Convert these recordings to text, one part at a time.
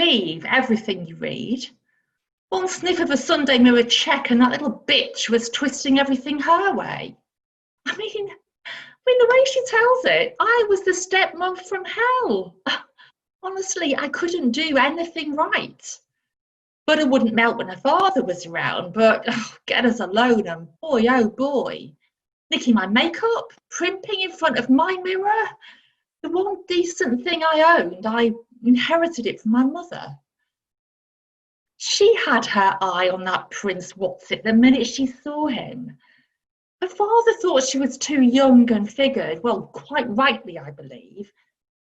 believe everything you read. One sniff of a Sunday Mirror check and that little bitch was twisting everything her way. I mean, the way she tells it, I was the stepmom from hell. Honestly, I couldn't do anything right. Butter wouldn't melt when her father was around, but get us alone and boy, oh boy. Nicking my makeup, primping in front of my mirror. The one decent thing I owned, I inherited it from my mother. She had her eye on that Prince What's-it the minute she saw him. Her father thought she was too young and figured, well, quite rightly, I believe,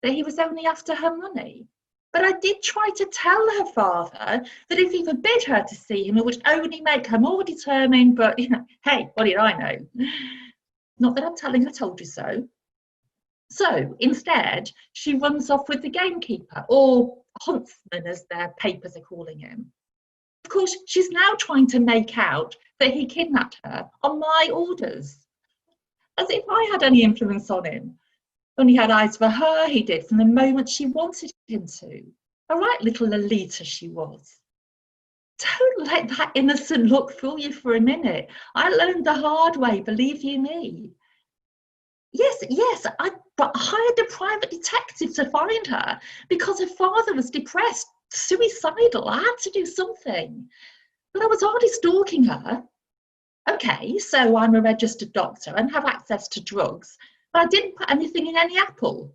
that he was only after her money. But I did try to tell her father that if he forbid her to see him, it would only make her more determined, but, hey, what did I know? Not that I'm telling her told you so. So, instead, she runs off with the gamekeeper, or huntsman, as their papers are calling him. Of course, she's now trying to make out that he kidnapped her on my orders, as if I had any influence on him. Only had eyes for her, he did, from the moment she wanted him to. A right little Lolita she was. Don't let that innocent look fool you for a minute. I learned the hard way, believe you me. Yes, I hired a private detective to find her because her father was depressed, suicidal. I had to do something. But I was already stalking her. Okay, so I'm a registered doctor and have access to drugs, but I didn't put anything in any apple.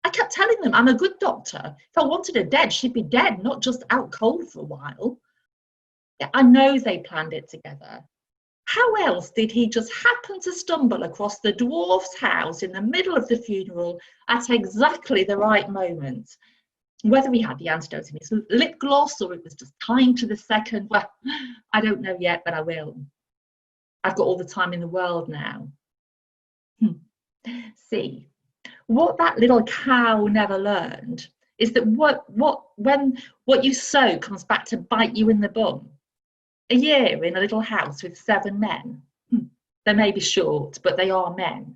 I kept telling them I'm a good doctor. If I wanted her dead, she'd be dead, not just out cold for a while. Yeah, I know they planned it together. How else did he just happen to stumble across the dwarf's house in the middle of the funeral at exactly the right moment? Whether he had the antidote in his lip gloss or it was just timed to the second, well, I don't know yet, but I will. I've got all the time in the world now. See, what that little cow never learned is that when what you sow comes back to bite you in the bum. A year in a little house with 7 men. They may be short, but they are men.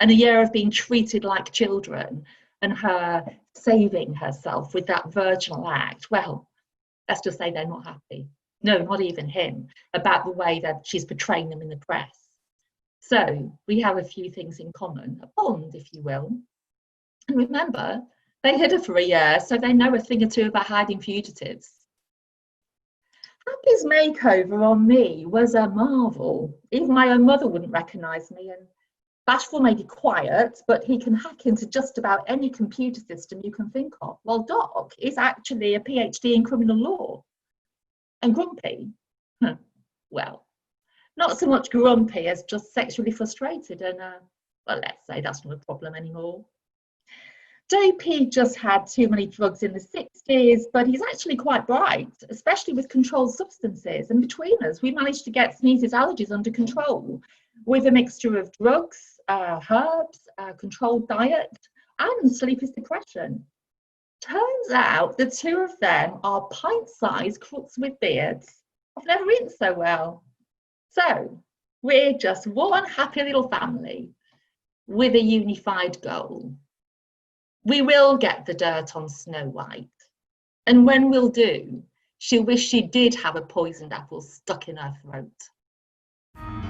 And a year of being treated like children and her saving herself with that virginal act. Well, let's just say they're not happy. No, not even him, about the way that she's portraying them in the press. So we have a few things in common, a bond, if you will. And remember, they hid her for a year, so they know a thing or two about hiding fugitives. Happy's makeover on me was a marvel. Even my own mother wouldn't recognise me, and Bashful may be quiet, but he can hack into just about any computer system you can think of, while Doc is actually a PhD in criminal law. And Grumpy, well, not so much grumpy as just sexually frustrated, and well, let's say that's not a problem anymore. Dopey just had too many drugs in the 60s, but he's actually quite bright, especially with controlled substances. And between us, we managed to get Sneeze's allergies under control with a mixture of drugs, herbs, controlled diet, and sleepless depression. Turns out the two of them are pint-sized crooks with beards. I've never eaten so well. So we're just one happy little family with a unified goal. We will get the dirt on Snow White, and when we'll do, she'll wish she did have a poisoned apple stuck in her throat.